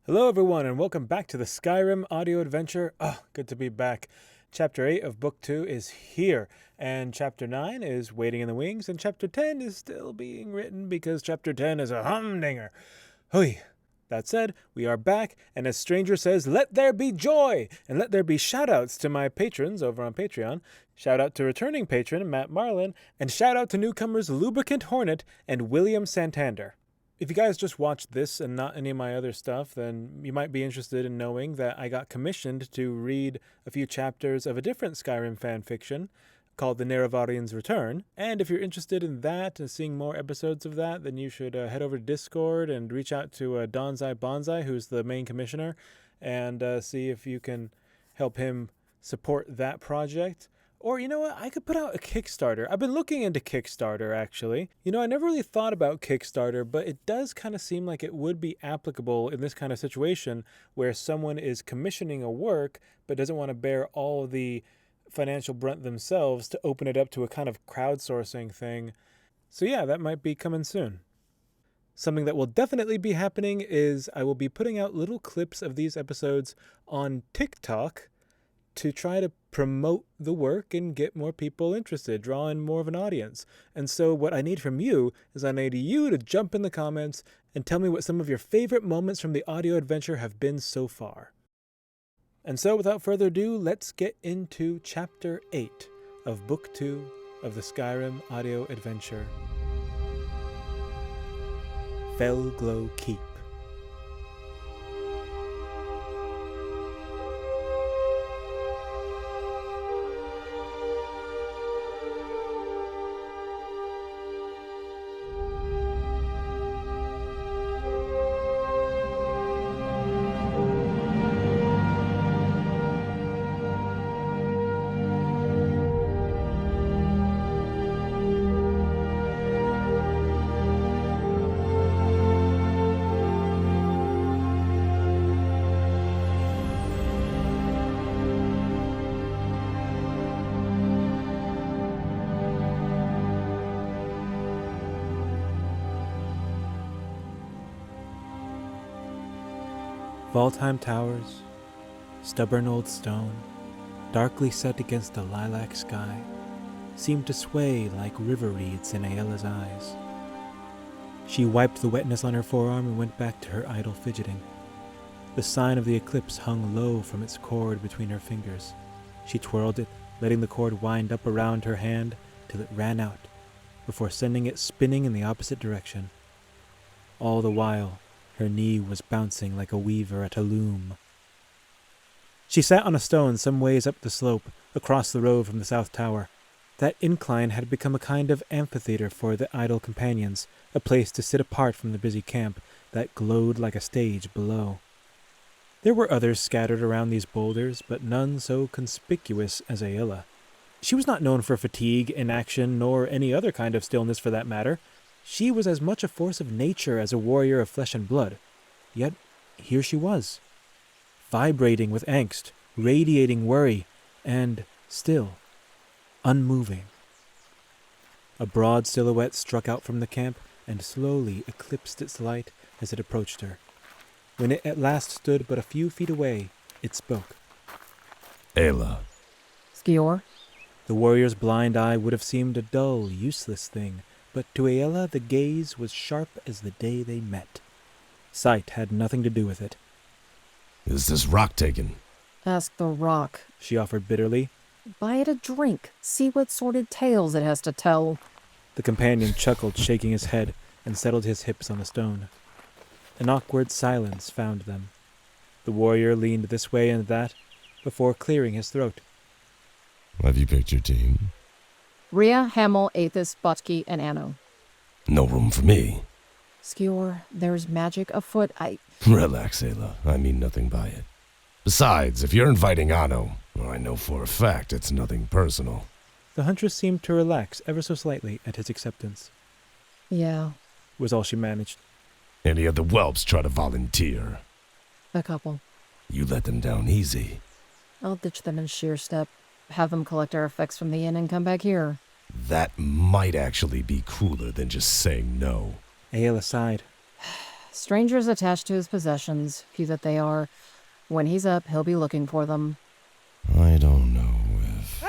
Hello everyone and welcome back to the Skyrim audio adventure. Oh, good to be back. Chapter 8 of Book 2 is here, and Chapter 9 is waiting in the wings, and Chapter 10 is still being written because Chapter 10 is a humdinger. Hui. That said, we are back, and as Stranger says, let there be joy, and let there be shoutouts to my patrons over on Patreon. Shout out to returning patron Matt Marlin, and shout out to newcomers Lubricant Hornet and William Santander. If you guys just watched this and not any of my other stuff, then you might be interested in knowing that I got commissioned to read a few chapters of a different Skyrim fanfiction called The Nerevarion's Return. And if you're interested in that and seeing more episodes of that, then you should head over to Discord and reach out to Donzai Bonsai, who's the main commissioner, and see if you can help him support that project. Or, you know what, I could put out a Kickstarter. I've been looking into Kickstarter, actually. You know, I never really thought about Kickstarter, but it does kind of seem like it would be applicable in this kind of situation where someone is commissioning a work but doesn't want to bear all the financial brunt themselves to open it up to a kind of crowdsourcing thing. So yeah, that might be coming soon. Something that will definitely be happening is I will be putting out little clips of these episodes on TikTok to try to promote the work and get more people interested, draw in more of an audience. And so what I need from you is I need you to jump in the comments and tell me what some of your favorite moments from the audio adventure have been so far. And so without further ado, let's get into Chapter 8 of Book 2 of the Skyrim audio adventure, Felglow Keep. Valtheim towers, stubborn old stone, darkly set against a lilac sky, seemed to sway like river reeds in Aela's eyes. She wiped the wetness on her forearm and went back to her idle fidgeting. The sign of the eclipse hung low from its cord between her fingers. She twirled it, letting the cord wind up around her hand till it ran out, before sending it spinning in the opposite direction. All the while, her knee was bouncing like a weaver at a loom. She sat on a stone some ways up the slope, across the road from the south tower. That incline had become a kind of amphitheater for the idle companions, a place to sit apart from the busy camp that glowed like a stage below. There were others scattered around these boulders, but none so conspicuous as Aela. She was not known for fatigue, inaction, nor any other kind of stillness for that matter. She was as much a force of nature as a warrior of flesh and blood. Yet here she was, vibrating with angst, radiating worry, and still, unmoving. A broad silhouette struck out from the camp and slowly eclipsed its light as it approached her. When it at last stood but a few feet away, it spoke. Aela. Skjor? The warrior's blind eye would have seemed a dull, useless thing, but to Aela the gaze was sharp as the day they met. Sight had nothing to do with it. Is this rock taken? Ask the rock. She offered bitterly. Buy it a drink. See what sordid tales it has to tell. The companion chuckled, shaking his head, and settled his hips on the stone. An awkward silence found them. The warrior leaned this way and that, before clearing his throat. Have you picked your team? Rhea, Hamel, Aethys, Botki, and Anno. No room for me. Skjor, there's magic afoot. Relax, Aela. I mean nothing by it. Besides, if you're inviting Anno, well, I know for a fact it's nothing personal. The huntress seemed to relax ever so slightly at his acceptance. Yeah. Was all she managed. Any of the whelps try to volunteer? A couple. You let them down easy. I'll ditch them in sheer step. Have them collect our effects from the inn and come back here. That might actually be cooler than just saying no. Aela sighed. Strangers attached to his possessions, few that they are. When he's up, he'll be looking for them. I don't know if...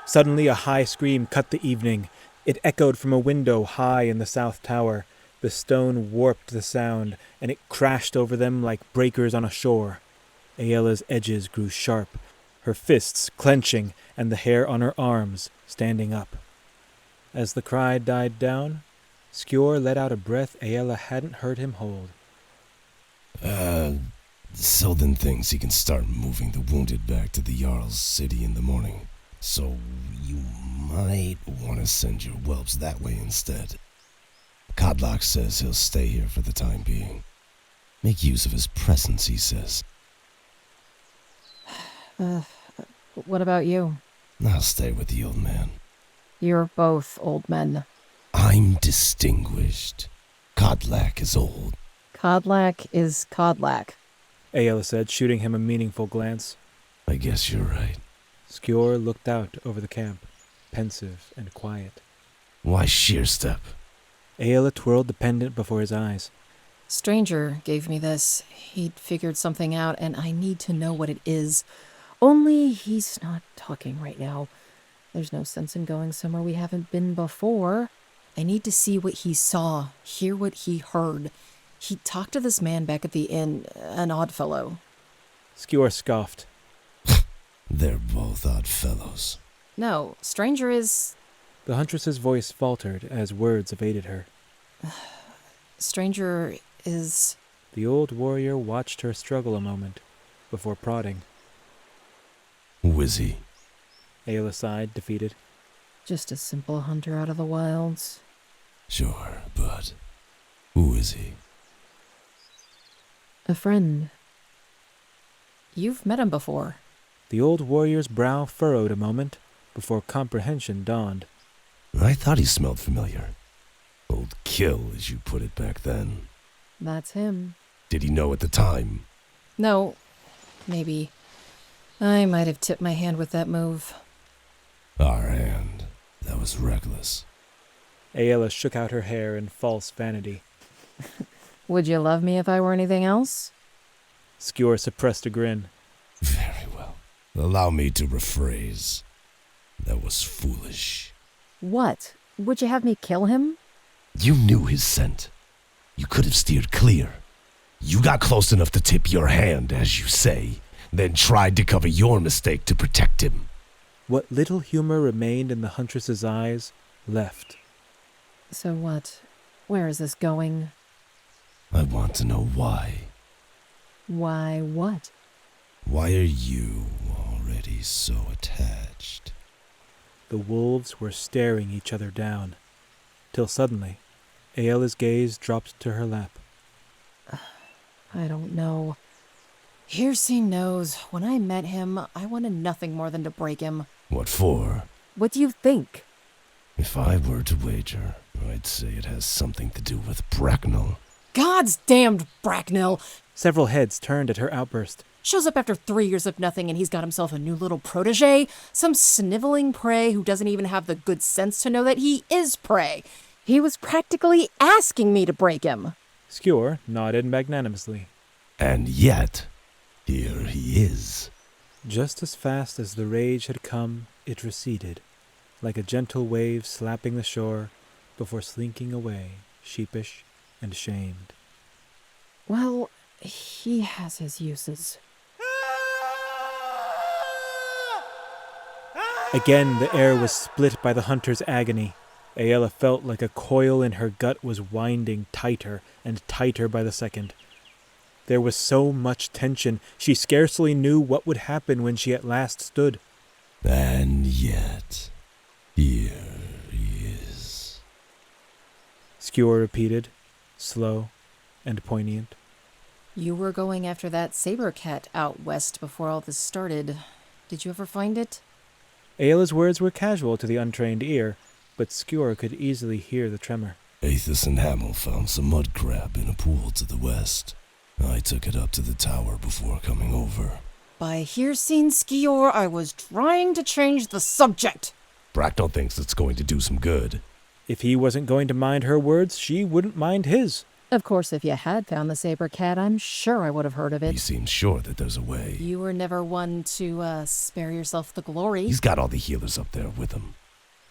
Suddenly a high scream cut the evening. It echoed from a window high in the south tower. The stone warped the sound, and it crashed over them like breakers on a shore. Aela's edges grew sharp, her fists clenching, and the hair on her arms standing up. As the cry died down, Skjor let out a breath Aela hadn't heard him hold. Selden thinks he can start moving the wounded back to the Jarl's city in the morning. So you might want to send your whelps that way instead. Kodlak says he'll stay here for the time being. Make use of his presence, he says. What about you? I'll stay with the old man. You're both old men. I'm distinguished. Kodlak is old. Kodlak is Kodlak. Aela said, shooting him a meaningful glance. I guess you're right. Skjor looked out over the camp, pensive and quiet. Why sheer step? Aela twirled the pendant before his eyes. Stranger gave me this. He'd figured something out, and I need to know what it is. Only he's not talking right now. There's no sense in going somewhere we haven't been before. I need to see what he saw, hear what he heard. He talked to this man back at the inn, an odd fellow. Skjor scoffed. They're both odd fellows. No, Stranger is... The huntress's voice faltered as words evaded her. Stranger is... The old warrior watched her struggle a moment before prodding. Who is he? Aela sighed, defeated. Just a simple hunter out of the wilds. Sure, but who is he? A friend. You've met him before. The old warrior's brow furrowed a moment before comprehension dawned. I thought he smelled familiar. Old kill, as you put it back then. That's him. Did he know at the time? No, maybe. I might have tipped my hand with that move. Our hand. That was reckless. Aela shook out her hair in false vanity. Would you love me if I were anything else? Skjor suppressed a grin. Very well. Allow me to rephrase. That was foolish. What? Would you have me kill him? You knew his scent. You could have steered clear. You got close enough to tip your hand, as you say, then tried to cover your mistake to protect him. What little humor remained in the huntress's eyes left. So what? Where is this going? I want to know why. Why what? Why are you already so attached? The wolves were staring each other down, till suddenly, Aela's gaze dropped to her lap. I don't know. Hearsay knows. When I met him, I wanted nothing more than to break him. What for? What do you think? If I were to wager, I'd say it has something to do with Bracknell. God's damned Bracknell! Several heads turned at her outburst. Shows up after 3 years of nothing and he's got himself a new little protege. Some sniveling prey who doesn't even have the good sense to know that he is prey. He was practically asking me to break him. Skjor nodded magnanimously. And yet, here he is. Just as fast as the rage had come, it receded, like a gentle wave slapping the shore before slinking away, sheepish and shamed. Well, he has his uses. Again, the air was split by the hunter's agony. Aela felt like a coil in her gut was winding tighter and tighter by the second. There was so much tension, she scarcely knew what would happen when she at last stood. And yet, here he is. Skjor repeated, slow and poignant. You were going after that saber cat out west before all this started. Did you ever find it? Aela's words were casual to the untrained ear, but Skjor could easily hear the tremor. Athos and Hamel found some mud crab in a pool to the west. I took it up to the tower before coming over. By hearsay, Skjor, I was trying to change the subject. Bracknell thinks it's going to do some good. If he wasn't going to mind her words, she wouldn't mind his. Of course, if you had found the saber cat, I'm sure I would have heard of it. He seems sure that there's a way. You were never one to, spare yourself the glory. He's got all the healers up there with him.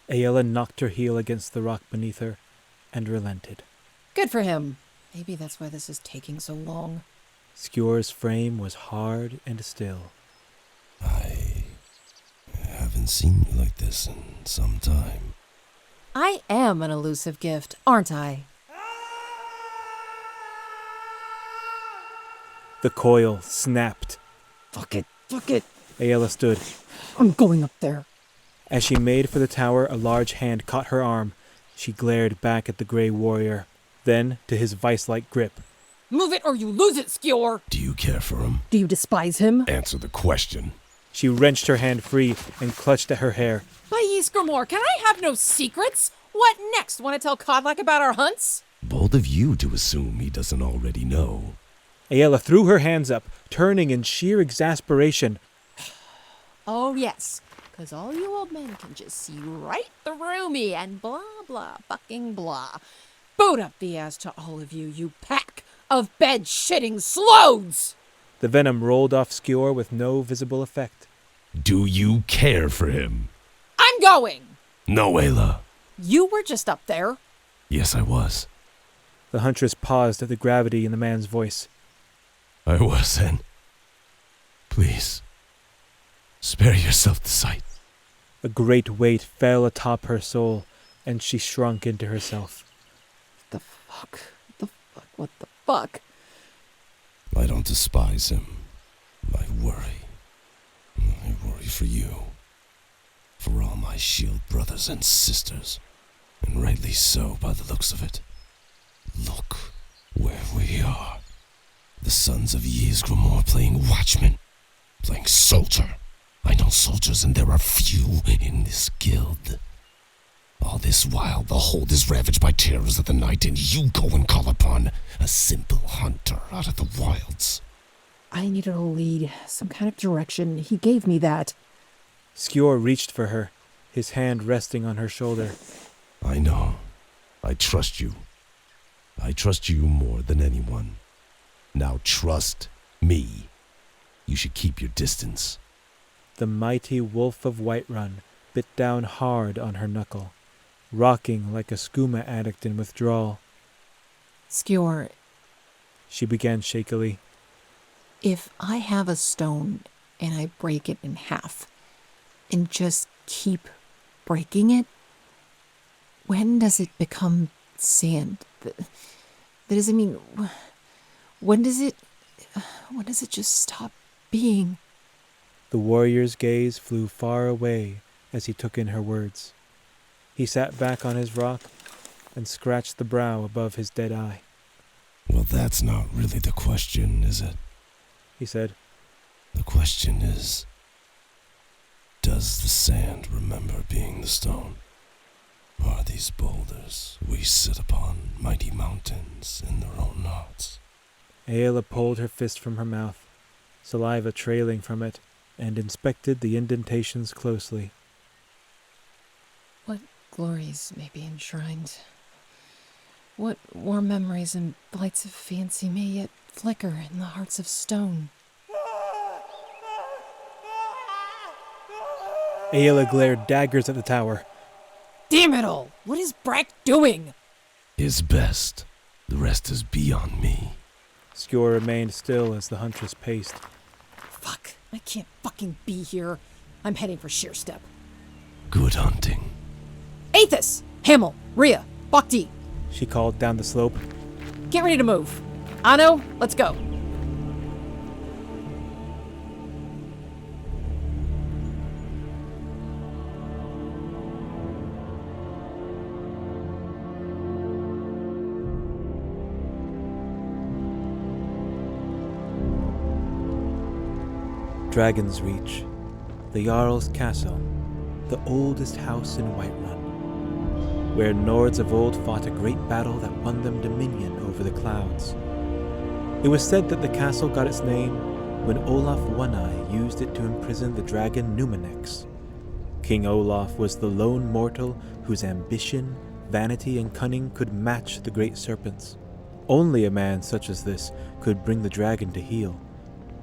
Aela knocked her heel against the rock beneath her and relented. Good for him. Maybe that's why this is taking so long. Skjor's frame was hard and still. I haven't seen you like this in some time. I am an elusive gift, aren't I? The coil snapped. Fuck it, fuck it. Aela stood. I'm going up there. As she made for the tower, a large hand caught her arm. She glared back at the gray warrior, then to his vice-like grip. Move it or you lose it, Skjor! Do you care for him? Do you despise him? Answer the question. She wrenched her hand free and clutched at her hair. By Ysgramor, can I have no secrets? What next? Want to tell Kodlak about our hunts? Bold of you to assume he doesn't already know. Aela threw her hands up, turning in sheer exasperation. Oh, yes, 'cause all you old men can just see right through me and blah, blah, fucking blah. Boot up the ass to all of you, you pack of bed-shitting slodes! The venom rolled off Skjor with no visible effect. Do you care for him? I'm going! No, Aela. You were just up there. Yes, I was. The huntress paused at the gravity in the man's voice. I was, and please, spare yourself the sight. A great weight fell atop her soul, and she shrunk into herself. The fuck? The fuck? What the fuck? I don't despise him. I worry. I worry for you. For all my shield brothers and sisters. And rightly so by the looks of it. Look where we are. The sons of Ysgramor playing watchman. Playing soldier. I know soldiers and there are few in this guild. All this while the hold is ravaged by terrors of the night and you go and call upon a simple hunter out of the wilds. I needed a lead, some kind of direction. He gave me that. Skjor reached for her, his hand resting on her shoulder. I know. I trust you. I trust you more than anyone. Now trust me. You should keep your distance. The mighty wolf of Whiterun bit down hard on her knuckle, rocking like a skooma addict in withdrawal. Skjor, She began shakily. if I have a stone and I break it in half and just keep breaking it, when does it become sand? That is, I mean, when does it just stop being? The warrior's gaze flew far away as he took in her words. He sat back on his rock and scratched the brow above his dead eye. Well, that's not really the question, is it? He said, The question is, does the sand remember being the stone? Are these boulders we sit upon mighty mountains in their own hearts? Aela pulled her fist from her mouth, saliva trailing from it, and inspected the indentations closely. What glories may be enshrined? What warm memories and blights of fancy may yet flicker in the hearts of stone? Aela glared daggers at the tower. Damn it all! What is Brack doing? His best. The rest is beyond me. Skjor remained still as the huntress paced. Fuck, I can't fucking be here. I'm heading for Sheer Step. Good hunting. Aethys! Hamel! Rhea! Bhakti! She called down the slope. Get ready to move. Anno, let's go. Dragon's Reach, the Jarl's Castle, the oldest house in Whiterun, where Nords of old fought a great battle that won them dominion over the clouds. It was said that the castle got its name when Olaf One-Eye used it to imprison the dragon Numenix. King Olaf was the lone mortal whose ambition, vanity and cunning could match the great serpent's. Only a man such as this could bring the dragon to heel.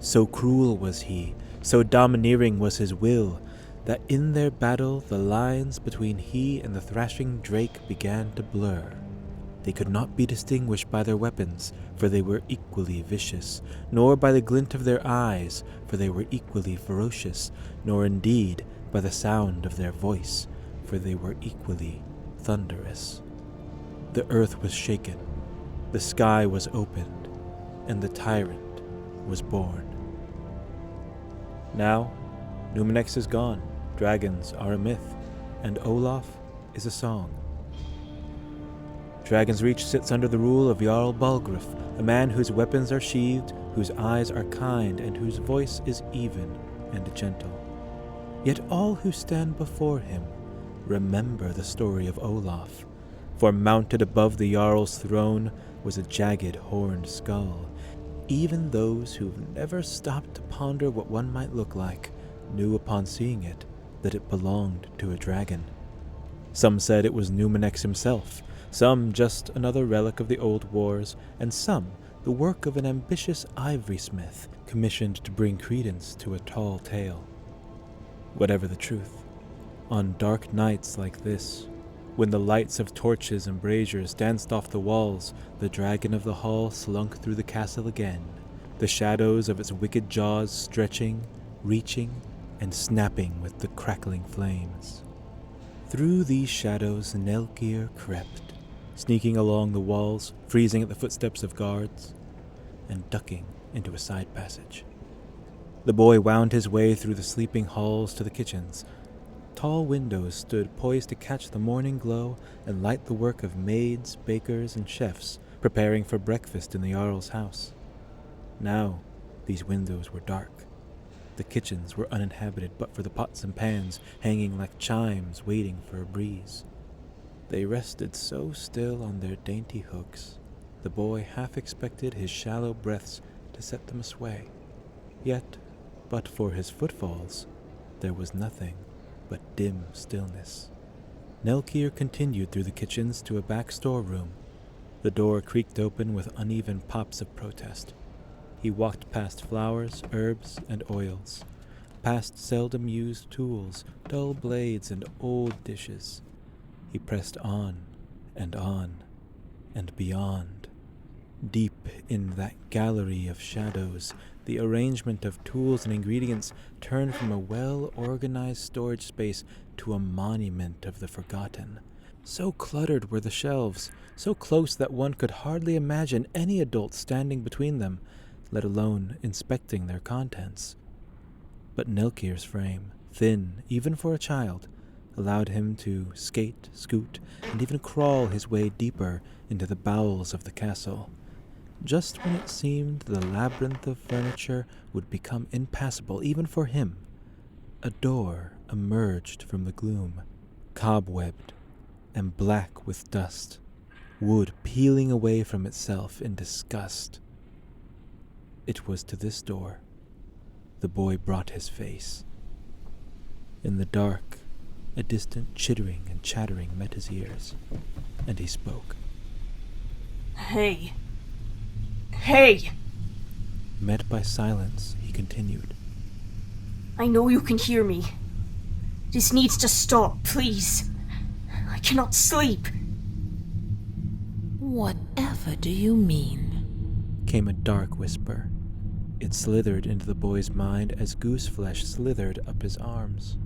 So cruel was he, so domineering was his will, that in their battle the lines between he and the thrashing drake began to blur. They could not be distinguished by their weapons, for they were equally vicious, nor by the glint of their eyes, for they were equally ferocious, nor indeed by the sound of their voice, for they were equally thunderous. The earth was shaken, the sky was opened, and the tyrant was born. Now, Numenex is gone, dragons are a myth, and Olaf is a song. Dragon's Reach sits under the rule of Jarl Balgruuf, a man whose weapons are sheathed, whose eyes are kind, and whose voice is even and gentle. Yet all who stand before him remember the story of Olaf, for mounted above the Jarl's throne was a jagged horned skull. Even those who've never stopped to ponder what one might look like knew upon seeing it that it belonged to a dragon. Some said it was Numenex himself, some just another relic of the old wars, and some the work of an ambitious ivory smith commissioned to bring credence to a tall tale. Whatever the truth, on dark nights like this, when the lights of torches and braziers danced off the walls, the dragon of the hall slunk through the castle again, the shadows of its wicked jaws stretching, reaching, and snapping with the crackling flames. Through these shadows Nelkir crept, sneaking along the walls, freezing at the footsteps of guards, and ducking into a side passage. The boy wound his way through the sleeping halls to the kitchens. Tall windows stood poised to catch the morning glow and light the work of maids, bakers, and chefs preparing for breakfast in the Jarl's house. Now these windows were dark. The kitchens were uninhabited but for the pots and pans hanging like chimes waiting for a breeze. They rested so still on their dainty hooks, the boy half expected his shallow breaths to set them asway. Yet, but for his footfalls, there was nothing but dim stillness. Nelkir continued through the kitchens to a back storeroom. The door creaked open with uneven pops of protest. He walked past flowers, herbs, and oils, past seldom used tools, dull blades, and old dishes. He pressed on, and beyond. Deep in that gallery of shadows, the arrangement of tools and ingredients turned from a well-organized storage space to a monument of the forgotten. So cluttered were the shelves, so close that one could hardly imagine any adult standing between them, let alone inspecting their contents. But Nelkir's frame, thin even for a child, allowed him to skate, scoot, and even crawl his way deeper into the bowels of the castle. Just when it seemed the labyrinth of furniture would become impassable even for him, a door emerged from the gloom, cobwebbed and black with dust, wood peeling away from itself in disgust. It was to this door the boy brought his face. In the dark, a distant chittering and chattering met his ears, and he spoke. Hey! Hey! Met by silence, he continued. I know you can hear me. This needs to stop, please. I cannot sleep. Whatever do you mean? Came a dark whisper. It slithered into the boy's mind as goose flesh slithered up his arms.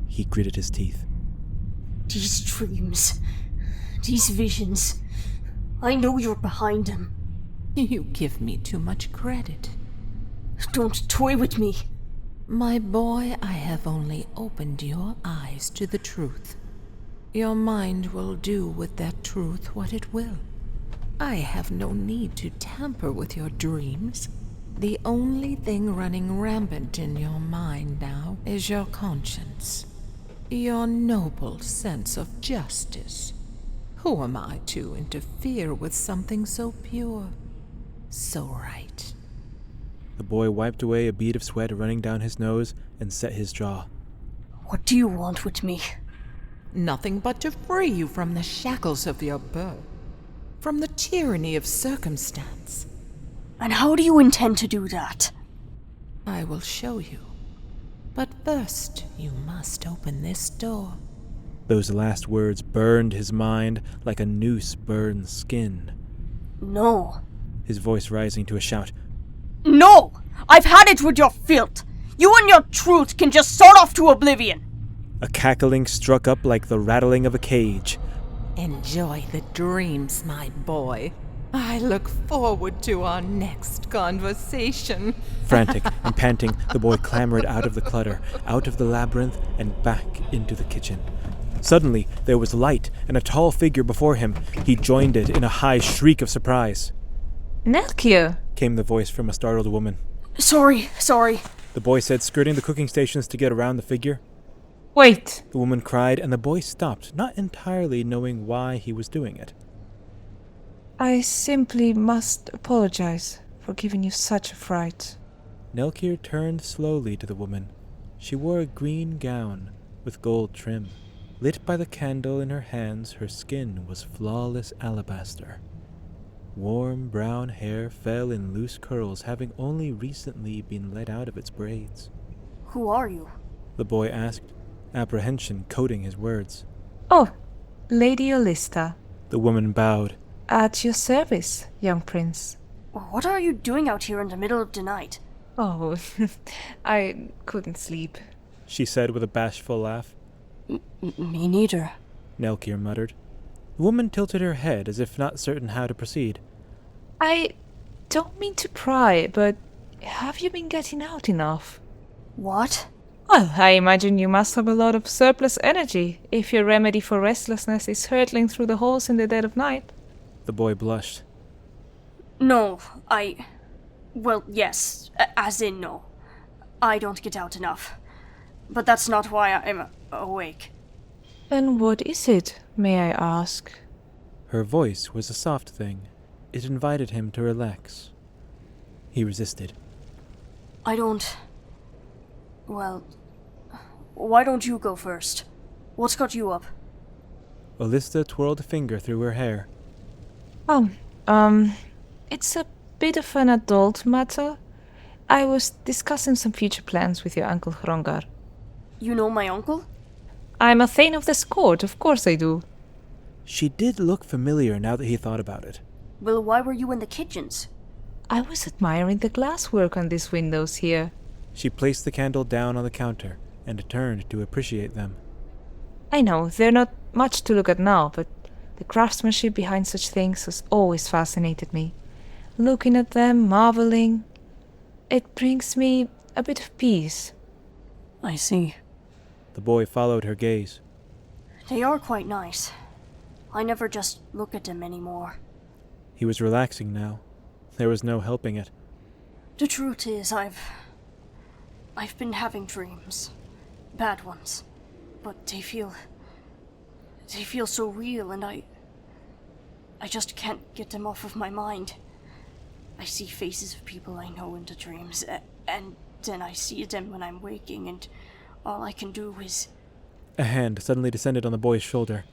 He gritted his teeth. These dreams, these visions, I know you're behind them. You give me too much credit. Don't toy with me. My boy, I have only opened your eyes to the truth. Your mind will do with that truth what it will. I have no need to tamper with your dreams. The only thing running rampant in your mind now is your conscience. Your noble sense of justice. Who am I to interfere with something so pure, so right? The boy wiped away a bead of sweat running down his nose and set his jaw. What do you want with me? Nothing but to free you from the shackles of your birth, from the tyranny of circumstance. And how do you intend to do that? I will show you. But first, you must open this door. Those last words burned his mind like a noose burns skin, No. his voice rising to a shout. No! I've had it with your filth! You and your truth can just sort off to oblivion! A cackling struck up like the rattling of a cage. Enjoy the dreams, my boy. I look forward to our next conversation. Frantic and panting, the boy clambered out of the clutter, out of the labyrinth, and back into the kitchen. Suddenly, there was light and a tall figure before him. He joined it in a high shriek of surprise. Nelkir! Came the voice from a startled woman. Sorry. The boy said, skirting the cooking stations to get around the figure. Wait! The woman cried, and the boy stopped, not entirely knowing why he was doing it. I simply must apologize for giving you such a fright. Nelkir turned slowly to the woman. She wore a green gown with gold trim. Lit by the candle in her hands, her skin was flawless alabaster. Warm brown hair fell in loose curls, having only recently been let out of its braids. Who are you? The boy asked, apprehension coating his words. Oh, Lady Olista. The woman bowed. At your service, young prince. What are you doing out here in the middle of the night? Oh, I couldn't sleep. She said with a bashful laugh. Me neither. Nelkir muttered. The woman tilted her head as if not certain how to proceed. I don't mean to pry, but have you been getting out enough? What? Well, I imagine you must have a lot of surplus energy if your remedy for restlessness is hurtling through the halls in the dead of night. The boy blushed. No, well, yes. As in no. I don't get out enough. But that's not why I'm awake. And what is it, may I ask? Her voice was a soft thing. It invited him to relax. He resisted. Well, why don't you go first? What's got you up? Olista twirled a finger through her hair. It's a bit of an adult matter. I was discussing some future plans with your Uncle Hrongar. You know my uncle? I'm a Thane of this court, of course I do. She did look familiar now that he thought about it. Well, why were you in the kitchens? I was admiring the glasswork on these windows here. She placed the candle down on the counter and turned to appreciate them. I know, they're not much to look at now, but the craftsmanship behind such things has always fascinated me. Looking at them, marveling, it brings me a bit of peace. I see. The boy followed her gaze. They are quite nice. I never just look at them anymore. He was relaxing now. There was no helping it. The truth is, I've been having dreams. Bad ones. But they feel so real, and I just can't get them off of my mind. I see faces of people I know in the dreams, and then I see them when I'm waking, and all I can do is... A hand suddenly descended on the boy's shoulder.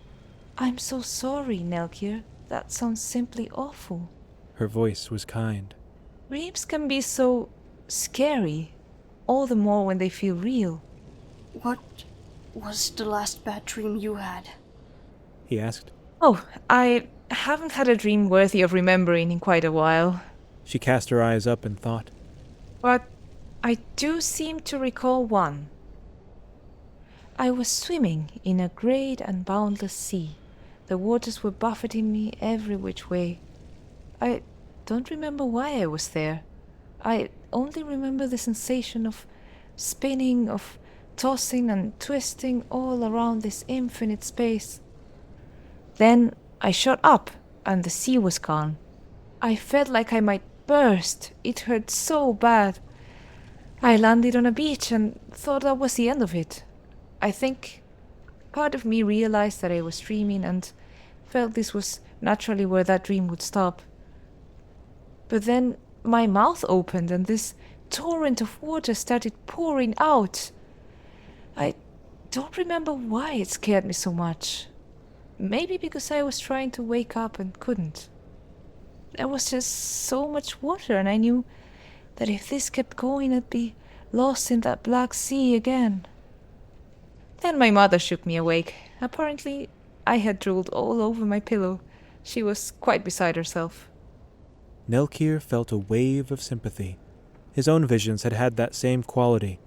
I'm so sorry, Nelkir. That sounds simply awful. Her voice was kind. Dreams can be so scary, all the more when they feel real. What was the last bad dream you had? He asked. Oh, I haven't had a dream worthy of remembering in quite a while. She cast her eyes up in thought. But I do seem to recall one. I was swimming in a great and boundless sea. The waters were buffeting me every which way. I don't remember why I was there. I only remember the sensation of spinning, of tossing and twisting all around this infinite space. Then I shot up, and the sea was gone. I felt like I might burst. It hurt so bad. I landed on a beach and thought that was the end of it. I think part of me realized that I was dreaming and felt this was naturally where that dream would stop. But then my mouth opened and this torrent of water started pouring out. I don't remember why it scared me so much. Maybe because I was trying to wake up and couldn't. There was just so much water, and I knew that if this kept going, I'd be lost in that Black Sea again. Then my mother shook me awake. Apparently, I had drooled all over my pillow. She was quite beside herself. Nelkir felt a wave of sympathy. His own visions had had that same quality.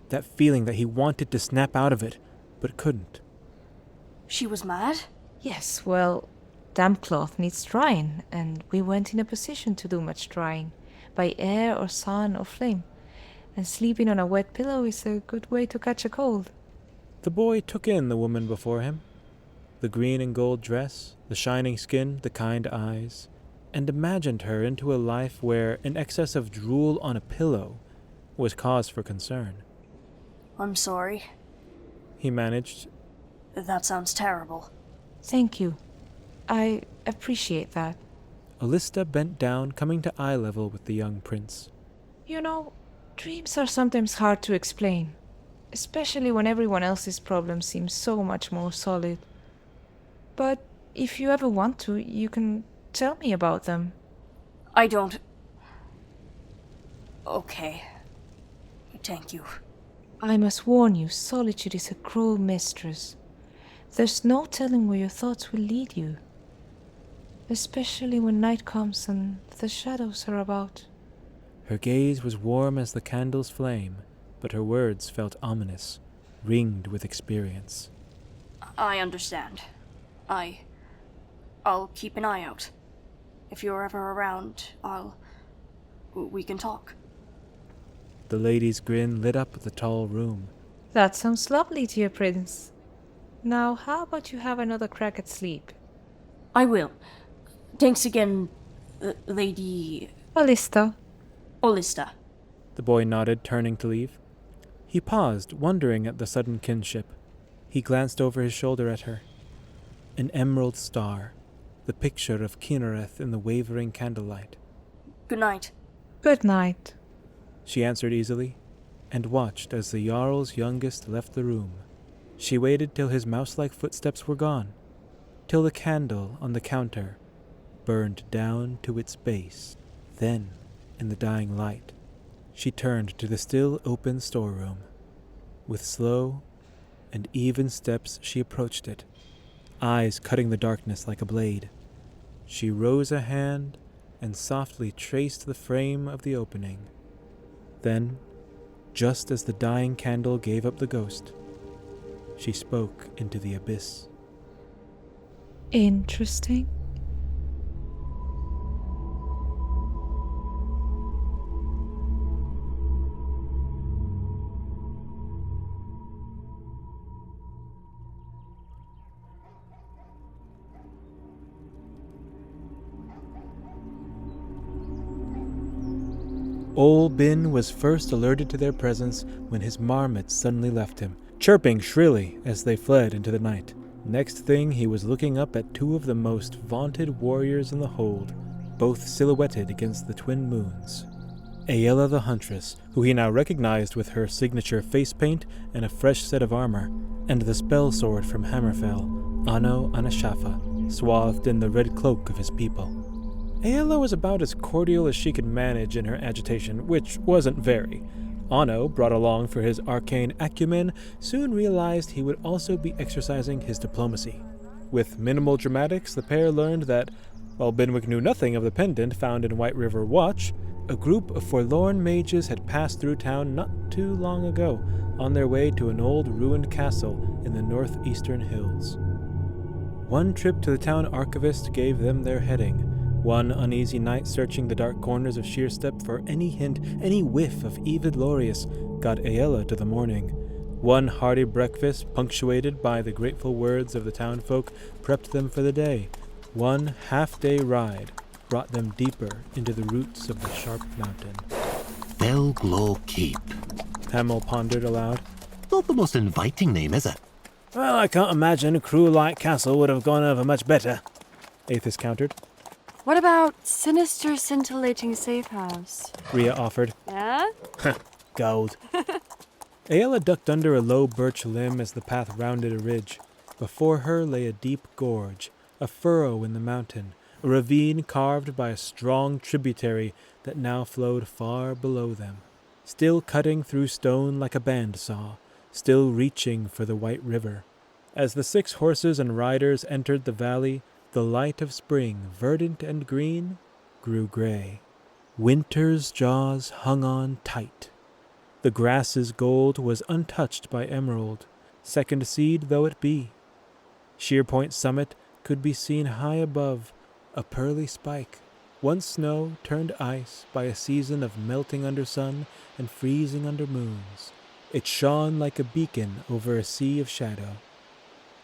That feeling that he wanted to snap out of it, but couldn't. She was mad? Yes, well, damp cloth needs drying, and we weren't in a position to do much drying, by air or sun or flame, and sleeping on a wet pillow is a good way to catch a cold. The boy took in the woman before him, the green and gold dress, the shining skin, the kind eyes, and imagined her into a life where an excess of drool on a pillow was cause for concern. I'm sorry. He managed. That sounds terrible. Thank you. I appreciate that. Olista bent down, coming to eye level with the young prince. You know, dreams are sometimes hard to explain, especially when everyone else's problems seem so much more solid. But if you ever want to, you can tell me about them. I don't... Okay. Thank you. I must warn you, solitude is a cruel mistress. There's no telling where your thoughts will lead you, especially when night comes and the shadows are about. Her gaze was warm as the candle's flame, but her words felt ominous, ringed with experience. I understand. I'll keep an eye out. If you're ever around, we can talk. The lady's grin lit up the tall room. That sounds lovely, dear prince. Now, how about you have another crack at sleep? I will. Thanks again, Lady... Olista. Olista. The boy nodded, turning to leave. He paused, wondering at the sudden kinship. He glanced over his shoulder at her. An emerald star, the picture of Kinnereth in the wavering candlelight. Good night. Good night. She answered easily, and watched as the Jarl's youngest left the room. She waited till his mouse-like footsteps were gone, till the candle on the counter burned down to its base. Then, in the dying light, she turned to the still open storeroom. With slow and even steps she approached it, eyes cutting the darkness like a blade. She rose a hand and softly traced the frame of the opening. Then, just as the dying candle gave up the ghost, she spoke into the abyss. Interesting. Ol Bin was first alerted to their presence when his marmots suddenly left him, chirping shrilly as they fled into the night. Next thing, he was looking up at two of the most vaunted warriors in the hold, both silhouetted against the twin moons. Aella the Huntress, who he now recognized with her signature face paint and a fresh set of armor, and the spell sword from Hammerfell, Anno Anashafa, swathed in the red cloak of his people. Aella was about as cordial as she could manage in her agitation, which wasn't very. Anno, brought along for his arcane acumen, soon realized he would also be exercising his diplomacy. With minimal dramatics, the pair learned that, while Benwick knew nothing of the pendant found in White River Watch, a group of forlorn mages had passed through town not too long ago, on their way to an old ruined castle in the northeastern hills. One trip to the town archivist gave them their heading. One uneasy night searching the dark corners of Sheerstep for any hint, any whiff of Evid Lorius got Aella to the morning. One hearty breakfast, punctuated by the grateful words of the townfolk, prepped them for the day. One half-day ride brought them deeper into the roots of the Sharp Mountain. Felglow Keep. Hamel pondered aloud. Not the most inviting name, is it? Well, I can't imagine a crew like Castle would have gone over much better, Aethys countered. What about Sinister Scintillating Safe House? Rhea offered. Yeah? Gold. Aela ducked under a low birch limb as the path rounded a ridge. Before her lay a deep gorge, a furrow in the mountain, a ravine carved by a strong tributary that now flowed far below them, still cutting through stone like a bandsaw, still reaching for the white river. As the 6 horses and riders entered the valley, the light of spring, verdant and green, grew gray. Winter's jaws hung on tight. The grass's gold was untouched by emerald, second seed though it be. Sheerpoint's summit could be seen high above, a pearly spike, once snow turned ice by a season of melting under sun and freezing under moons. It shone like a beacon over a sea of shadow.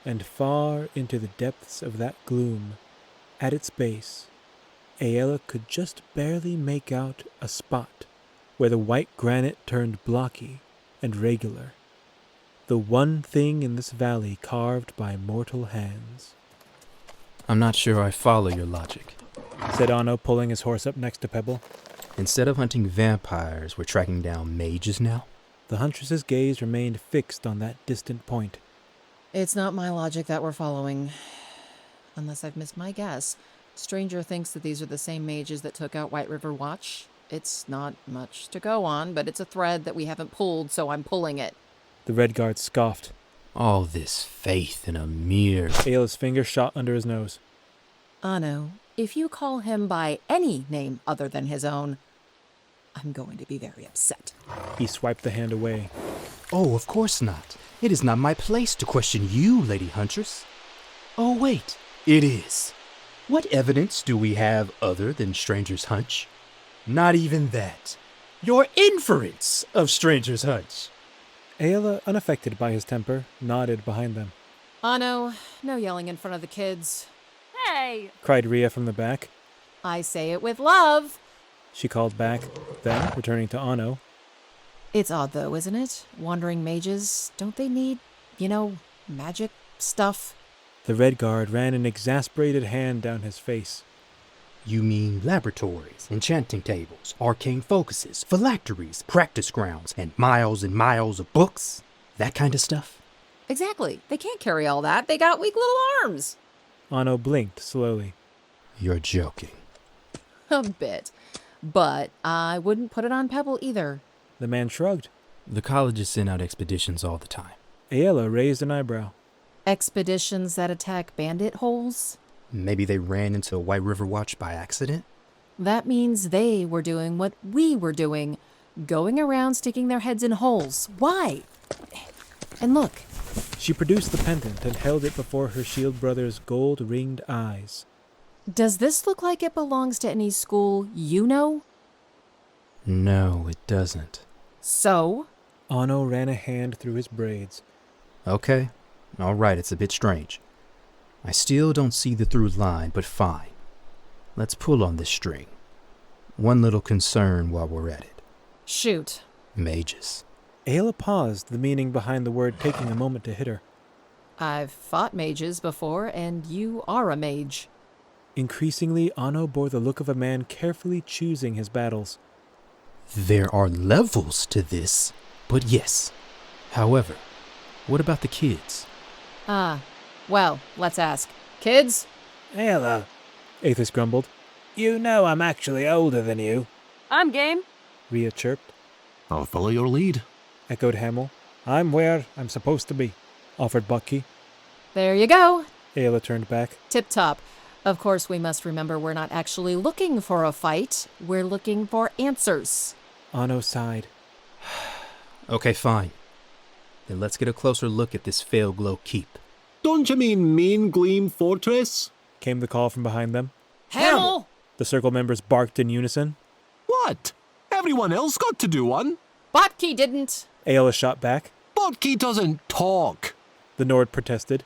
And far into the depths of that gloom, at its base, Aela could just barely make out a spot where the white granite turned blocky and regular. The one thing in this valley carved by mortal hands. I'm not sure I follow your logic, said Anno, pulling his horse up next to Pebble. Instead of hunting vampires, we're tracking down mages now? The huntress's gaze remained fixed on that distant point. It's not my logic that we're following. Unless I've missed my guess. Stranger thinks that these are the same mages that took out White River Watch. It's not much to go on, but it's a thread that we haven't pulled, so I'm pulling it. The Redgaurd scoffed. All this faith in a mere... Aela's finger shot under his nose. Anno, if you call him by any name other than his own, I'm going to be very upset. He swiped the hand away. Oh, of course not. It is not my place to question you, Lady Huntress. Oh, wait. It is. What evidence do we have other than Stranger's hunch? Not even that. Your inference of Stranger's hunch. Aela, unaffected by his temper, nodded behind them. Anno, no yelling in front of the kids. Hey! Cried Rhea from the back. I say it with love. She called back, then, returning to Anno. It's odd though, isn't it? Wandering mages, don't they need, magic stuff? The Redgaurd ran an exasperated hand down his face. You mean laboratories, enchanting tables, arcane focuses, phylacteries, practice grounds, and miles of books? That kind of stuff? Exactly. They can't carry all that. They got weak little arms. Anno blinked slowly. You're joking. A bit. But I wouldn't put it on Pebble either. The man shrugged. The colleges send out expeditions all the time. Aela raised an eyebrow. Expeditions that attack bandit holes? Maybe they ran into White River Watch by accident? That means they were doing what we were doing. Going around sticking their heads in holes. Why? And look. She produced the pendant and held it before her shield brother's gold-ringed eyes. Does this look like it belongs to any school you know? No, it doesn't. So? Anno ran a hand through his braids. Okay. All right, it's a bit strange. I still don't see the through line, but fine. Let's pull on this string. One little concern while we're at it. Shoot. Mages. Aela paused, the meaning behind the word taking a moment to hit her. I've fought mages before, and you are a mage. Increasingly, Anno bore the look of a man carefully choosing his battles. There are levels to this, but yes. However, what about the kids? Well, let's ask. Kids? Aela, Aethys grumbled. You know I'm actually older than you. I'm game. Rhea chirped. I'll follow your lead. Echoed Hamel. I'm where I'm supposed to be, offered Bucky. There you go. Aela turned back. Tip-top. Of course, we must remember we're not actually looking for a fight. We're looking for answers. Anno sighed. Okay, fine. Then let's get a closer look at this Felglow Keep. Don't you mean Mean Gleam Fortress? Came the call from behind them. Hamel! The circle members barked in unison. What? Everyone else got to do one. Botke didn't. Aela shot back. Botke doesn't talk. The Nord protested.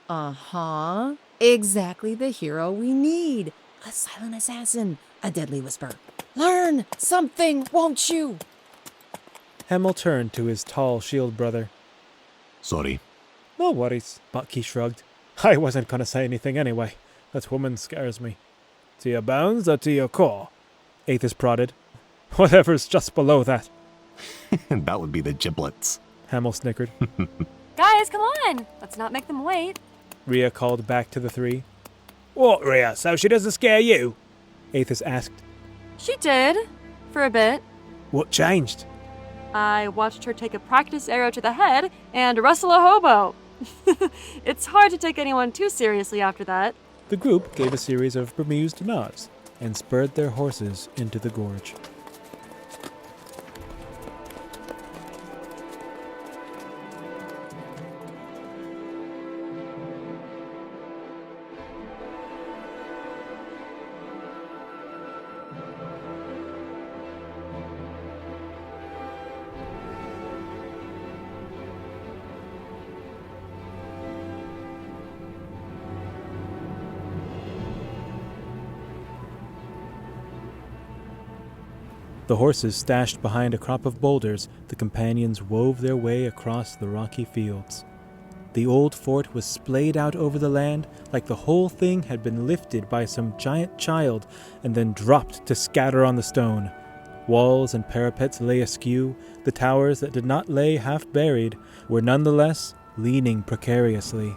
Uh-huh. Exactly the hero we need. A silent assassin. A deadly whisper. Learn something, won't you? Hamel turned to his tall shield brother. Sorry. No worries, Bucky shrugged. I wasn't going to say anything anyway. That woman scares me. To your bones or to your core? Aethys prodded. Whatever's just below that. That would be the giblets. Hamel snickered. Guys, come on! Let's not make them wait. Rhea called back to the three. What, Rhea? So she doesn't scare you? Aethys asked. She did. For a bit. What changed? I watched her take a practice arrow to the head and wrestle a hobo. It's hard to take anyone too seriously after that. The group gave a series of bemused nods and spurred their horses into the gorge. The horses stashed behind a crop of boulders, the companions wove their way across the rocky fields. The old fort was splayed out over the land like the whole thing had been lifted by some giant child and then dropped to scatter on the stone. Walls and parapets lay askew. The towers that did not lay half buried were nonetheless leaning precariously.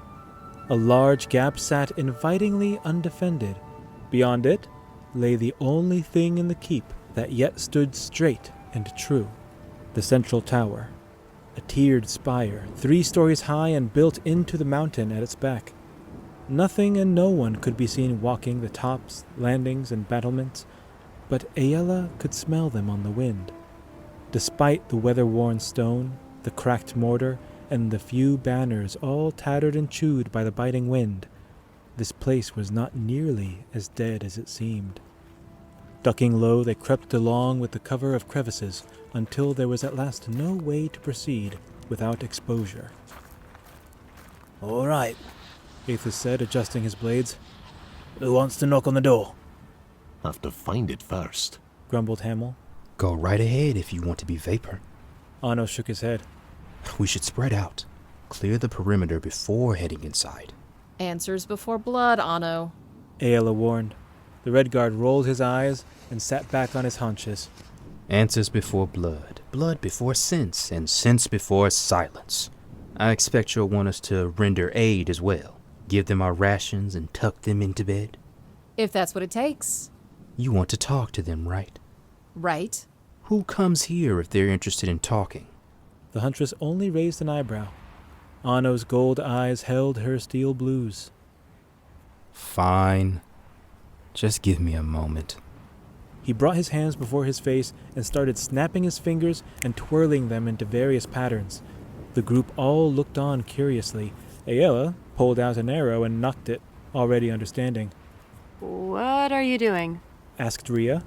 A large gap sat invitingly undefended. Beyond it lay the only thing in the keep that yet stood straight and true, the central tower, a tiered spire, 3 stories high and built into the mountain at its back. Nothing and no one could be seen walking the tops, landings, and battlements, but Aella could smell them on the wind. Despite the weather-worn stone, the cracked mortar, and the few banners all tattered and chewed by the biting wind, this place was not nearly as dead as it seemed. Ducking low, they crept along with the cover of crevices until there was at last no way to proceed without exposure. "All right," Aethys said, adjusting his blades. "Who wants to knock on the door?" Have to find it first, grumbled Hamel. Go right ahead if you want to be vapor. Anno shook his head. We should spread out. Clear the perimeter before heading inside. Answers before blood, Anno. Aela warned. The Redguard rolled his eyes and sat back on his haunches. Answers before blood, blood before sense, and sense before silence. I expect you'll want us to render aid as well. Give them our rations and tuck them into bed. If that's what it takes. You want to talk to them, right? Right. Who comes here if they're interested in talking? The huntress only raised an eyebrow. Anno's gold eyes held her steel blues. Fine. Just give me a moment. He brought his hands before his face and started snapping his fingers and twirling them into various patterns. The group all looked on curiously. Aella pulled out an arrow and knocked it, already understanding. What are you doing? Asked Rhea.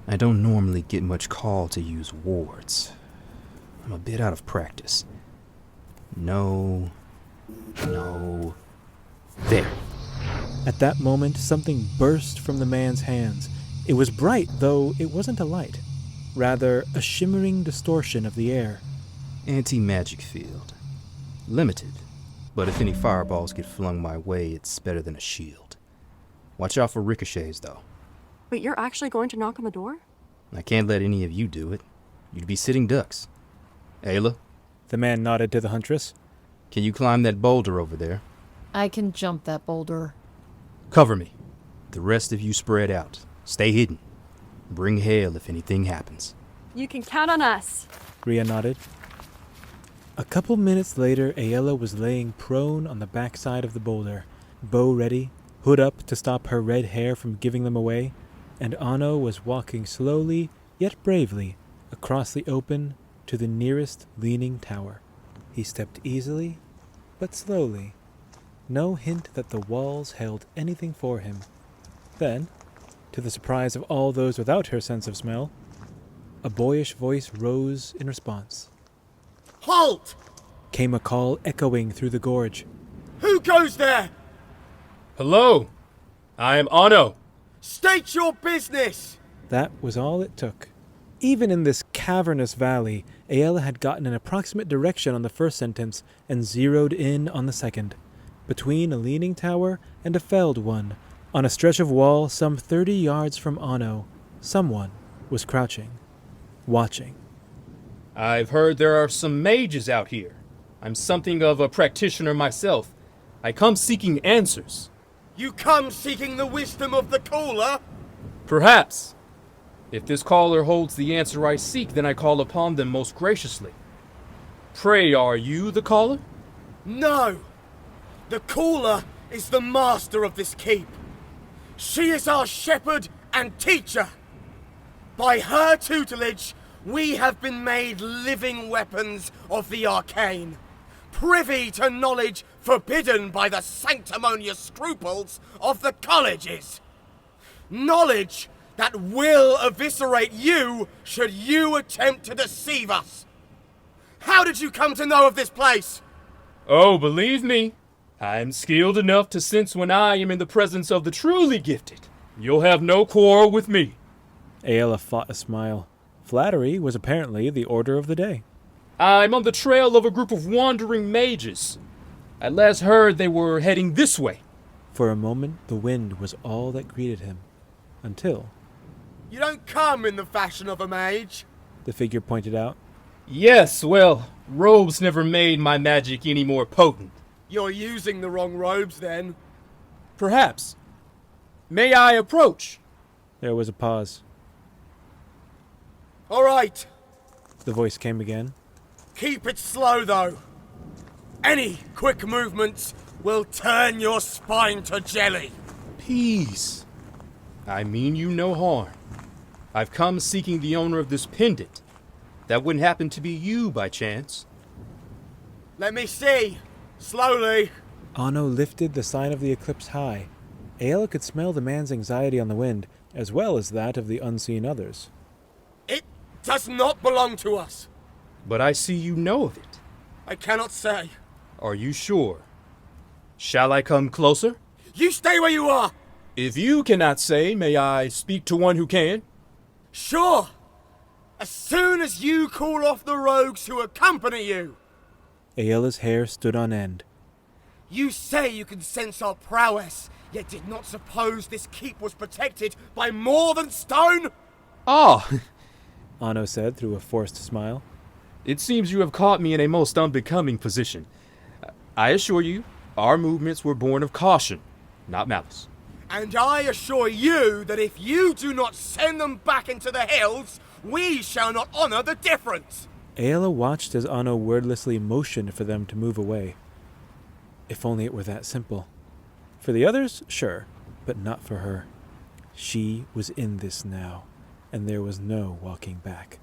I don't normally get much call to use wards. I'm a bit out of practice. No. There. At that moment, something burst from the man's hands. It was bright, though it wasn't a light. Rather, a shimmering distortion of the air. Anti-magic field. Limited, but if any fireballs get flung my way, it's better than a shield. Watch out for ricochets, though. Wait, you're actually going to knock on the door? I can't let any of you do it. You'd be sitting ducks. Aela? The man nodded to the huntress. Can you climb that boulder over there? I can jump that boulder. Cover me. The rest of you spread out. Stay hidden. Bring hail if anything happens. You can count on us. Rhea nodded. A couple minutes later, Aella was laying prone on the backside of the boulder, bow ready, hood up to stop her red hair from giving them away, and Anno was walking slowly, yet bravely, across the open to the nearest leaning tower. He stepped easily, but slowly. No hint that the walls held anything for him. Then, to the surprise of all those without her sense of smell, a boyish voice rose in response. Halt! Came a call echoing through the gorge. Who goes there? Hello, I am Anno. State your business! That was all it took. Even in this cavernous valley, Aella had gotten an approximate direction on the first sentence and zeroed in on the second. Between a leaning tower and a felled one, on a stretch of wall some 30 yards from Anno, someone was crouching, watching. I've heard there are some mages out here. I'm something of a practitioner myself. I come seeking answers. You come seeking the wisdom of the caller? Perhaps. If this caller holds the answer I seek, then I call upon them most graciously. Pray, are you the caller? No! The caller is the master of this keep. She is our shepherd and teacher. By her tutelage, we have been made living weapons of the arcane, privy to knowledge forbidden by the sanctimonious scruples of the colleges. Knowledge that will eviscerate you should you attempt to deceive us. How did you come to know of this place? Oh, believe me, I am skilled enough to sense when I am in the presence of the truly gifted. You'll have no quarrel with me. Aela fought a smile. Flattery was apparently the order of the day. I'm on the trail of a group of wandering mages. I last heard they were heading this way. For a moment, the wind was all that greeted him. Until... You don't come in the fashion of a mage, the figure pointed out. Yes, well, robes never made my magic any more potent. You're using the wrong robes then. Perhaps. May I approach? There was a pause. All right. The voice came again. Keep it slow, though. Any quick movements will turn your spine to jelly. Peace. I mean you no harm. I've come seeking the owner of this pendant. That wouldn't happen to be you by chance. Let me see. Slowly. Anno lifted the sign of the eclipse high. Aela could smell the man's anxiety on the wind, as well as that of the unseen others. It does not belong to us. But I see you know of it. I cannot say. Are you sure? Shall I come closer? You stay where you are. If you cannot say, may I speak to one who can? Sure. As soon as you call off the rogues who accompany you. Aela's hair stood on end. You say you can sense our prowess, yet did not suppose this keep was protected by more than stone? Ah! Anno said through a forced smile. It seems you have caught me in a most unbecoming position. I assure you, our movements were born of caution, not malice. And I assure you that if you do not send them back into the hills, we shall not honor the difference. Aela watched as Anno wordlessly motioned for them to move away. If only it were that simple. For the others, sure, but not for her. She was in this now, and there was no walking back.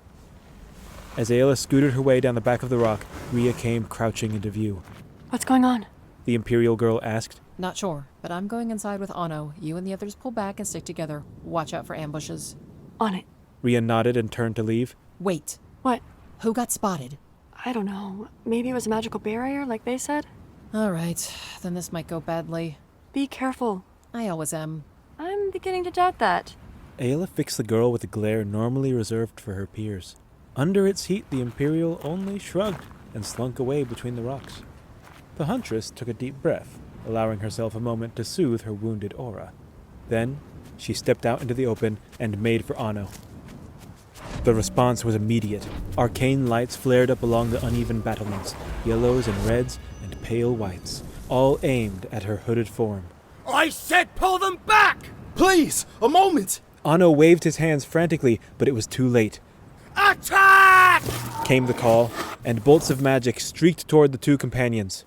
As Aela scooted her way down the back of the rock, Rhea came crouching into view. What's going on? The Imperial girl asked. Not sure, but I'm going inside with Anno. You and the others pull back and stick together. Watch out for ambushes. On it. Rhea nodded and turned to leave. Wait. What? Who got spotted? I don't know. Maybe it was a magical barrier, like they said? All right, then this might go badly. Be careful. I always am. I'm beginning to doubt that. Aela fixed the girl with a glare normally reserved for her peers. Under its heat, the Imperial only shrugged and slunk away between the rocks. The huntress took a deep breath, allowing herself a moment to soothe her wounded aura. Then, she stepped out into the open and made for Anno. The response was immediate. Arcane lights flared up along the uneven battlements, yellows and reds and pale whites, all aimed at her hooded form. I said pull them back! Please, a moment! Anno waved his hands frantically, but it was too late. Attack! Came the call, and bolts of magic streaked toward the two companions.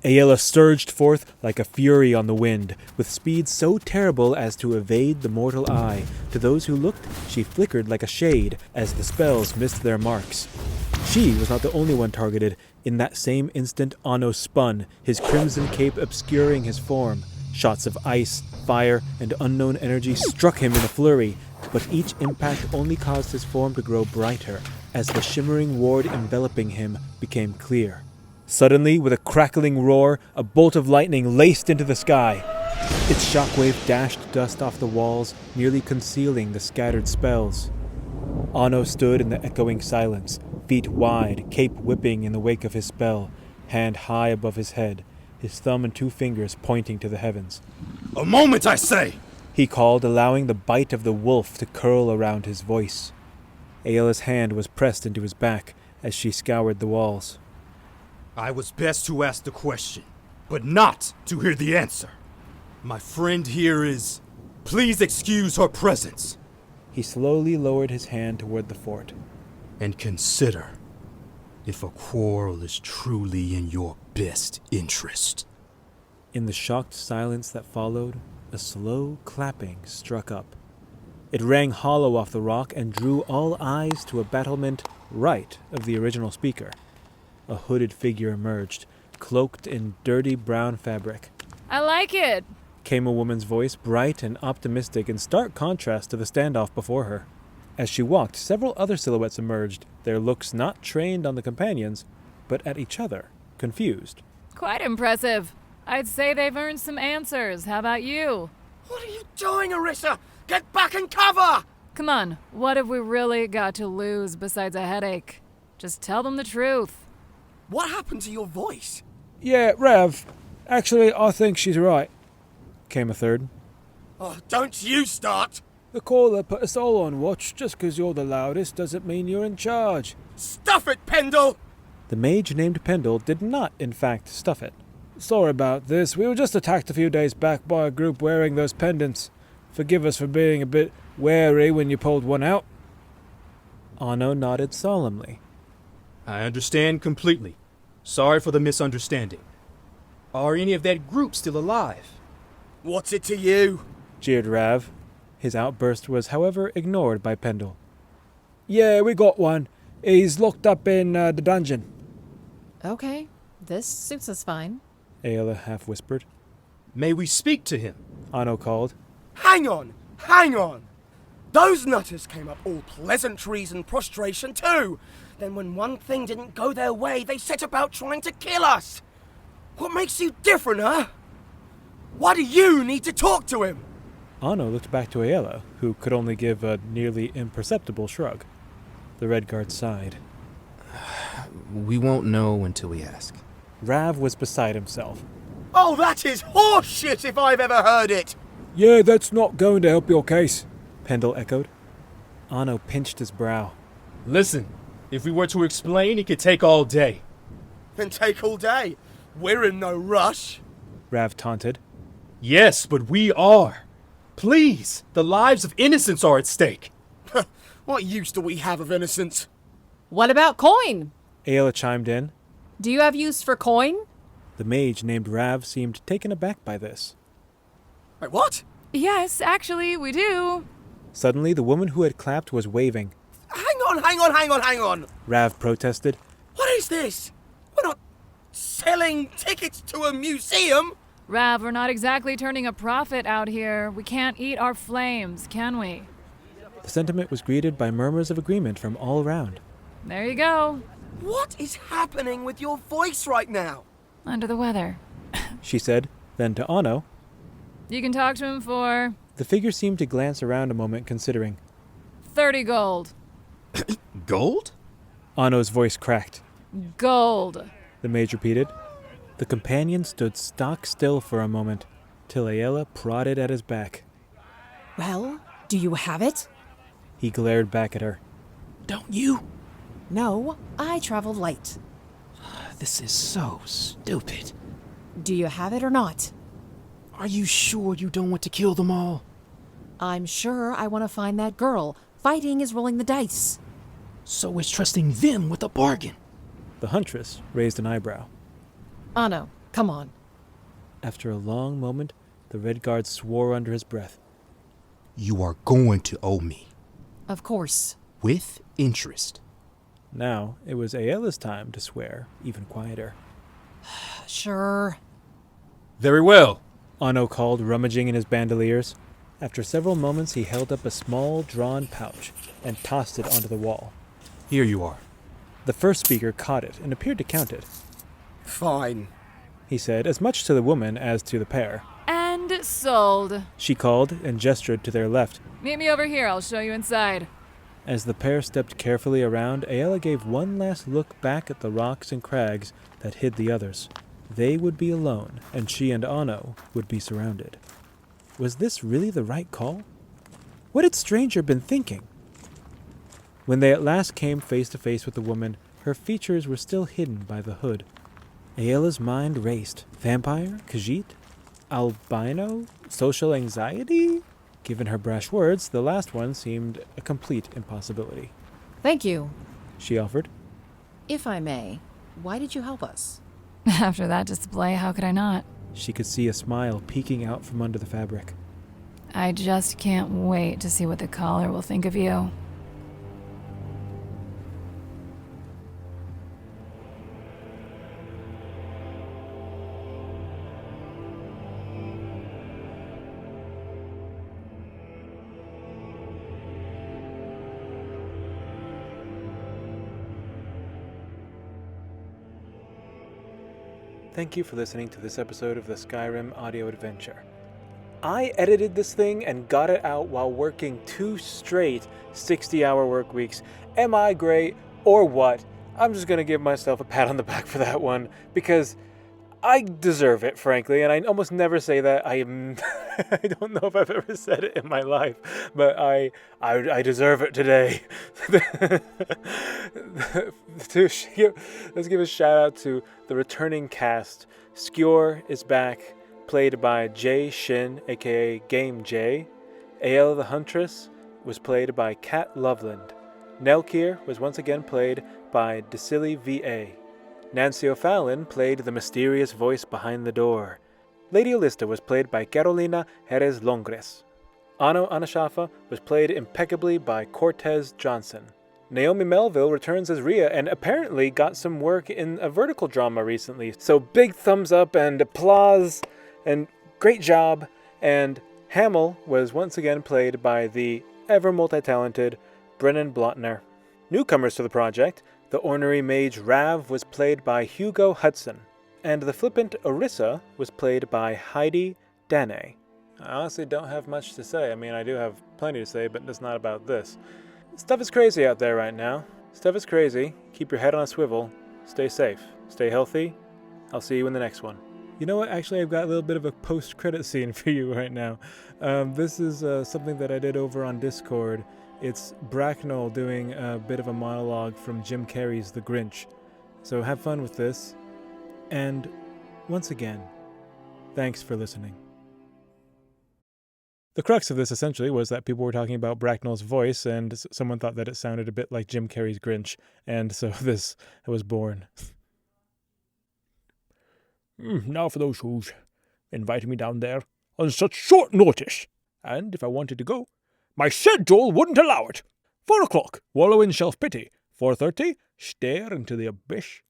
Aela surged forth like a fury on the wind, with speed so terrible as to evade the mortal eye. To those who looked, she flickered like a shade as the spells missed their marks. She was not the only one targeted. In that same instant, Anno spun, his crimson cape obscuring his form. Shots of ice, fire, and unknown energy struck him in a flurry, but each impact only caused his form to grow brighter, as the shimmering ward enveloping him became clear. Suddenly, with a crackling roar, a bolt of lightning laced into the sky. Its shockwave dashed dust off the walls, nearly concealing the scattered spells. Anno stood in the echoing silence, feet wide, cape whipping in the wake of his spell, hand high above his head, his thumb and two fingers pointing to the heavens. A moment, I say! He called, allowing the bite of the wolf to curl around his voice. Aela's hand was pressed into his back as she scoured the walls. I was best to ask the question, but not to hear the answer. My friend here is... Please excuse her presence. He slowly lowered his hand toward the fort. And consider if a quarrel is truly in your best interest. In the shocked silence that followed, a slow clapping struck up. It rang hollow off the rock and drew all eyes to a battlement right of the original speaker. A hooded figure emerged, cloaked in dirty brown fabric. I like it, Came a woman's voice, bright and optimistic in stark contrast to the standoff before her. As she walked, several other silhouettes emerged, their looks not trained on the companions, but at each other, confused. Quite impressive. I'd say they've earned some answers. How about you? What are you doing, Irrissa? Get back and cover! Come on, what have we really got to lose besides a headache? Just tell them the truth. What happened to your voice? Yeah, Rev. Actually, I think she's right. Came a third. Oh, don't you start! The caller put us all on watch. Just 'cause you're the loudest doesn't mean you're in charge. Stuff it, Pendle! The mage named Pendle did not, in fact, stuff it. Sorry about this. We were just attacked a few days back by a group wearing those pendants. Forgive us for being a bit wary when you pulled one out. Anno nodded solemnly. I understand completely. Sorry for the misunderstanding. Are any of that group still alive? What's it to you? Jeered Rav. His outburst was, however, ignored by Pendle. Yeah, we got one. He's locked up in the dungeon. Okay, this suits us fine. Aela half whispered. May we speak to him? Anno called. Hang on! Hang on! Those nutters came up all pleasantries and prostration too. Then when one thing didn't go their way, they set about trying to kill us. What makes you different, huh? Why do you need to talk to him? Anno looked back to Aela, who could only give a nearly imperceptible shrug. The Redgaurd sighed. We won't know until we ask. Rav was beside himself. Oh, that is horseshit if I've ever heard it! Yeah, that's not going to help your case, Pendle echoed. Anno pinched his brow. Listen, if we were to explain, it could take all day. Then take all day. We're in no rush. Rav taunted. Yes, but we are. Please, the lives of innocents are at stake. What use do we have of innocence? What about coin? Aela chimed in. Do you have use for coin? The mage named Rav seemed taken aback by this. Wait, what? Yes, actually, we do. Suddenly, the woman who had clapped was waving. Hang on! Rav protested. What is this? We're not selling tickets to a museum! Rav, we're not exactly turning a profit out here. We can't eat our flames, can we? The sentiment was greeted by murmurs of agreement from all around. There you go. What is happening with your voice right now? Under the weather. She said, then to Anno. You can talk to him for... The figure seemed to glance around a moment, considering. 30 gold. Gold? Anno's voice cracked. Gold. The mage repeated. The companion stood stock still for a moment, till Aela prodded at his back. Well, do you have it? He glared back at her. Don't you? No, I travel light. This is so stupid. Do you have it or not? Are you sure you don't want to kill them all? I'm sure I want to find that girl. Fighting is rolling the dice. So is trusting them with a bargain. The huntress raised an eyebrow. Anno, come on. After a long moment, the Redgaurd swore under his breath. You are going to owe me. Of course. With interest. Now, it was Aela's time to swear, even quieter. Sure. Very well. Anno called, rummaging in his bandoliers. After several moments, he held up a small, drawn pouch and tossed it onto the wall. Here you are. The first speaker caught it and appeared to count it. Fine, He said, as much to the woman as to the pair. And sold. She called and gestured to their left. Meet me over here. I'll show you inside. As the pair stepped carefully around, Aela gave one last look back at the rocks and crags that hid the others. They would be alone, and she and Anno would be surrounded. Was this really the right call? What had Stranger been thinking? When they at last came face to face with the woman, her features were still hidden by the hood. Aela's mind raced. Vampire? Khajiit? Albino? Social anxiety? Given her brash words, the last one seemed a complete impossibility. Thank you. She offered. If I may, why did you help us? After that display, how could I not? She could see a smile peeking out from under the fabric. I just can't wait to see what the caller will think of you. Thank you for listening to this episode of the Skyrim audio adventure. I edited this thing and got it out while working 2 straight 60-hour work weeks. Am I great or what? I'm just going to give myself a pat on the back for that one because I deserve it, frankly, and I almost never say that. I don't know if I've ever said it in my life, but I deserve it today. Let's give a shout out to the returning cast. Skjor is back, played by Shinn, aka GameJae. Aella the Huntress was played by Kat Loveland. Nelkir was once again played by DisciliVA. Nancy O'Fallon played the mysterious voice behind the door. Lady Olista was played by Carolina Jerez-Longres. Anno Anashafa was played impeccably by Cortez Johnson. Naomi Melville returns as Rhea and apparently got some work in a vertical drama recently. So big thumbs up and applause and great job. And Hamel was once again played by the ever multi-talented Brennan Blotner. Newcomers to the project, the ornery mage Rav was played by Hugo Hudson, and the flippant Irrissa was played by Heidi Danae. I honestly don't have much to say. I mean, I do have plenty to say, but it's not about this. Stuff is crazy out there right now. Stuff is crazy. Keep your head on a swivel. Stay safe. Stay healthy. I'll see you in the next one. You know what? Actually, I've got a little bit of a post-credit scene for you right now. This is something that I did over on Discord. It's Bracknell doing a bit of a monologue from Jim Carrey's The Grinch. So have fun with this. And once again, thanks for listening. The crux of this essentially was that people were talking about Bracknell's voice, and someone thought that it sounded a bit like Jim Carrey's Grinch, and so this was born. Now for those who's inviting me down there on such short notice. And if I wanted to go, my schedule wouldn't allow it. 4 o'clock, wallow in self-pity. 4:30, stare into the abyss.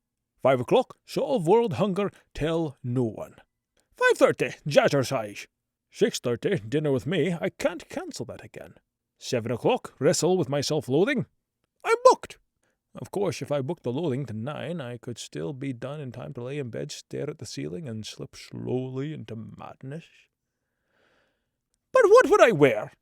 5 o'clock, solve world hunger, tell no one. 5:30, jazzercise. 6:30, dinner with me. I can't cancel that again. 7 o'clock, wrestle with my self-loathing. I'm booked. Of course, if I booked the loathing to 9, I could still be done in time to lay in bed, stare at the ceiling, and slip slowly into madness. But what would I wear?